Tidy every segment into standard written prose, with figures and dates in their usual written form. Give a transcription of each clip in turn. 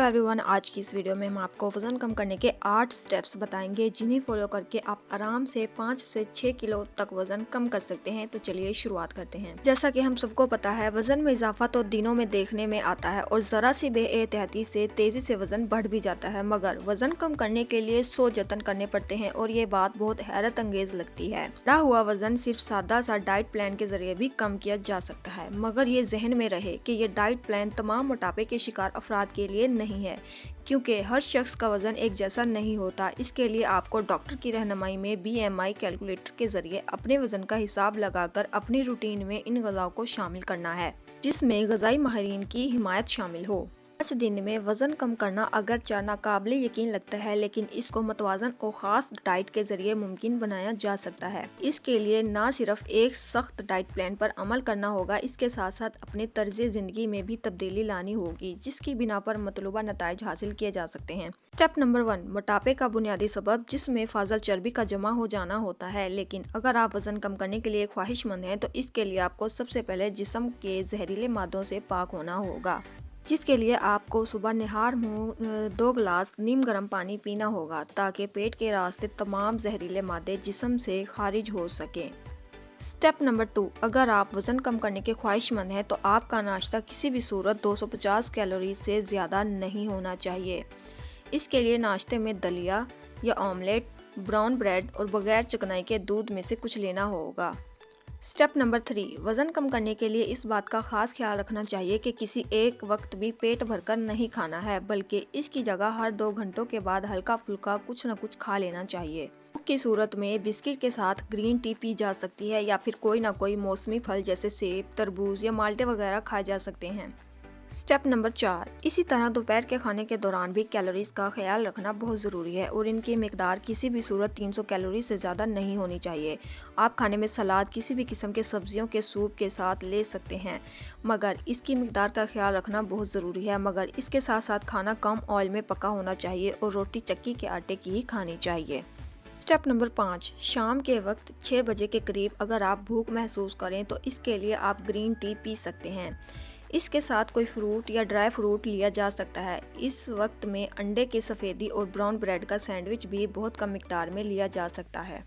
Everyone, आज की इस वीडियो में हम आपको वजन कम करने के 8 स्टेप्स बताएंगे जिन्हें फॉलो करके आप आराम से 5 से 6 किलो तक वजन कम कर सकते हैं। तो चलिए शुरुआत करते हैं। जैसा कि हम सबको पता है, वजन में इजाफा तो दिनों में देखने में आता है और जरा सी बेएहतियाती से तेजी से वजन बढ़ भी जाता है, मगर वजन कम करने के लिए 100 जतन करने पड़ते हैं और ये बात बहुत हैरत अंगेज लगती है। बढ़ा हुआ वजन सिर्फ सादा सा डाइट प्लान के जरिए भी कम किया जा सकता है, मगर ये जहन में रहे कि ये डाइट प्लान तमाम मोटापे के शिकार अफराद के लिए नहीं है, क्योंकि हर शख्स का वजन एक जैसा नहीं होता। इसके लिए आपको डॉक्टर की रहनुमाई में BMI कैलकुलेटर के जरिए अपने वजन का हिसाब लगाकर अपनी रूटीन में इन ग़िज़ाओं को शामिल करना है, जिसमें ग़िज़ाई माहिरीन की हिमायत शामिल हो। 5 दिन में वजन कम करना अगरचे नाकाबिले यकीन लगता है, लेकिन इसको मतवाज़न और ख़ास डाइट के जरिए मुमकिन बनाया जा सकता है। इसके लिए न सिर्फ एक सख्त डाइट प्लान पर अमल करना होगा, इसके साथ साथ अपने तर्ज ज़िंदगी में भी तब्दीली लानी होगी, जिसकी बिना पर मतलूबा नताइज हासिल किए जा सकते हैं। स्टेप नंबर 1, मोटापे का बुनियादी सबब, जिसमें फाजल चर्बी का जमा हो जाना होता है। लेकिन अगर आप वजन कम करने के लिए ख्वाहिशमंद हैं तो इसके लिए आपको सबसे पहले जिस्म के जहरीले मादों से पाक होना होगा, जिसके लिए आपको सुबह निहार मुँह 2 गिलास नीम गर्म पानी पीना होगा, ताकि पेट के रास्ते तमाम जहरीले मादे जिस्म से खारिज हो सकें। स्टेप नंबर 2, अगर आप वजन कम करने के ख्वाहिशमंद हैं तो आपका नाश्ता किसी भी सूरत 250 कैलोरी से ज़्यादा नहीं होना चाहिए। इसके लिए नाश्ते में दलिया या ऑमलेट, ब्राउन ब्रेड और बगैर चिकनाई के दूध में से कुछ लेना होगा। स्टेप नंबर 3, वज़न कम करने के लिए इस बात का खास ख्याल रखना चाहिए कि किसी एक वक्त भी पेट भरकर नहीं खाना है, बल्कि इसकी जगह हर 2 घंटों के बाद हल्का फुल्का कुछ न कुछ खा लेना चाहिए। भूख की सूरत में बिस्किट के साथ ग्रीन टी पी जा सकती है या फिर कोई ना कोई मौसमी फल जैसे सेब, तरबूज या माल्टे वगैरह खाए जा सकते हैं। स्टेप नंबर 4, इसी तरह दोपहर के खाने के दौरान भी कैलोरीज का ख्याल रखना बहुत ज़रूरी है और इनकी मिकदार किसी भी सूरत 300 कैलोरी से ज़्यादा नहीं होनी चाहिए। आप खाने में सलाद किसी भी किस्म के सब्जियों के सूप के साथ ले सकते हैं, मगर इसकी मिकदार का ख्याल रखना बहुत ज़रूरी है। मगर इसके साथ साथ खाना कम ऑयल में पका होना चाहिए और रोटी चक्की के आटे की ही खानी चाहिए। स्टेप नंबर 5, शाम के वक्त 6 बजे के करीब अगर आप भूख महसूस करें तो इसके लिए आप ग्रीन टी पी सकते हैं। इसके साथ कोई फ्रूट या ड्राई फ्रूट लिया जा सकता है। इस वक्त में अंडे की सफ़ेदी और ब्राउन ब्रेड का सैंडविच भी बहुत कम मिकदार में लिया जा सकता है।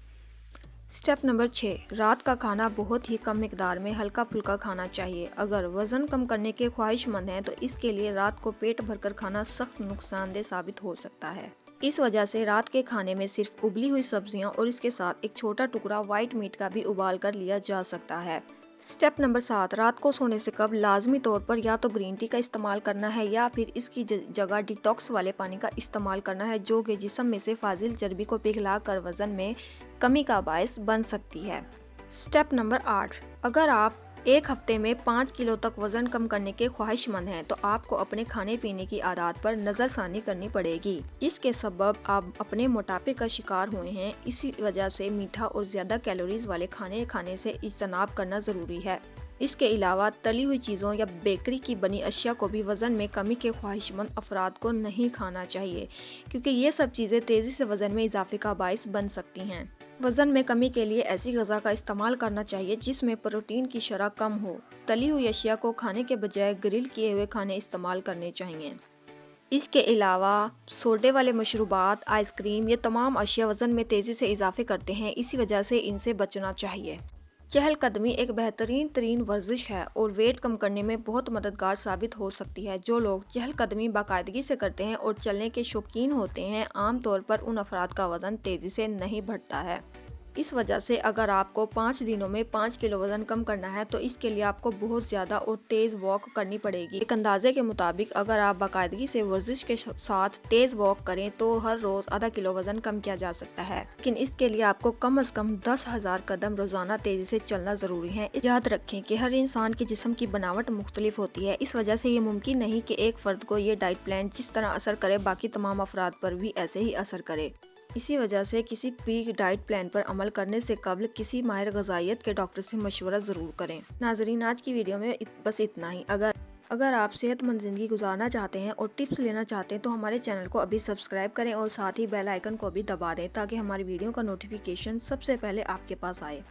स्टेप नंबर 6, रात का खाना बहुत ही कम मिकदार में हल्का फुल्का खाना चाहिए। अगर वज़न कम करने के ख्वाहिशमंद हैं तो इसके लिए रात को पेट भरकर खाना सख्त नुकसानदेह साबित हो सकता है। इस वजह से रात के खाने में सिर्फ उबली हुई सब्जियां और इसके साथ एक छोटा टुकड़ा वाइट मीट का भी उबाल कर लिया जा सकता है। स्टेप नंबर 7, रात को सोने से कब लाजमी तौर पर या तो ग्रीन टी का इस्तेमाल करना है या फिर इसकी जगह डिटॉक्स वाले पानी का इस्तेमाल करना है, जो कि जिस्म में से फाजिल चर्बी को पिघला कर वज़न में कमी का बायस बन सकती है। स्टेप नंबर 8, अगर आप एक हफ्ते में 5 किलो तक वज़न कम करने के ख्वाहिशमंद हैं तो आपको अपने खाने पीने की आदत पर नज़रसानी करनी पड़ेगी, जिसके सबब आप अपने मोटापे का शिकार हुए हैं। इसी वजह से मीठा और ज़्यादा कैलोरीज वाले खाने खाने से इज्तनाब करना ज़रूरी है। इसके अलावा तली हुई चीज़ों या बेकरी की बनी अशिया को भी वज़न में कमी के ख्वाहिशमंद अफराद को नहीं खाना चाहिए, क्योंकि ये सब चीज़ें तेज़ी से वज़न में इजाफे का बायस बन सकती हैं। वज़न में कमी के लिए ऐसी ग़िज़ा का इस्तेमाल करना चाहिए जिसमें प्रोटीन की शरह कम हो। तली हुई अशिया को खाने के बजाय ग्रिल किए हुए खाने इस्तेमाल करने चाहिए। इसके अलावा सोडे वाले मशरूबात, आइसक्रीम, ये तमाम अशिया वज़न में तेज़ी से इजाफे करते हैं, इसी वजह से इनसे बचना चाहिए। चहलकदमी एक बेहतरीन तरीन वर्जिश है और वेट कम करने में बहुत मददगार साबित हो सकती है। जो लोग चहलकदमी बाकायदगी से करते हैं और चलने के शौकीन होते हैं, आमतौर पर उन अफराद का वज़न तेज़ी से नहीं बढ़ता है। इस वजह से अगर आपको 5 दिनों में 5 किलो वज़न कम करना है तो इसके लिए आपको बहुत ज़्यादा और तेज़ वॉक करनी पड़ेगी। एक अंदाजे के मुताबिक अगर आप बाकायदगी से वर्जिश के साथ तेज़ वॉक करें तो हर रोज़ आधा किलो वज़न कम किया जा सकता है, लेकिन इसके लिए आपको कम अज़ कम 10,000 कदम रोज़ाना तेज़ी से चलना ज़रूरी है। याद रखें कि हर इंसान के जिस्म की बनावट मुख्तलिफ होती है, इस वजह से ये मुमकिन नहीं कि एक फ़र्द को ये डाइट प्लान जिस तरह असर करे बाकी तमाम अफराद पर भी ऐसे ही असर करे। इसी वजह से किसी भी डाइट प्लान पर अमल करने से कबल किसी माहिर ग़िज़ाइयत के डॉक्टर से मशवरा ज़रूर करें। नाज़रीन, आज की वीडियो में बस इतना ही। अगर आप सेहतमंद ज़िंदगी गुजारना चाहते हैं और टिप्स लेना चाहते हैं तो हमारे चैनल को अभी सब्सक्राइब करें और साथ ही बेल आइकन को भी दबा दें, ताकि हमारी वीडियो का नोटिफिकेशन सबसे पहले आपके पास आए।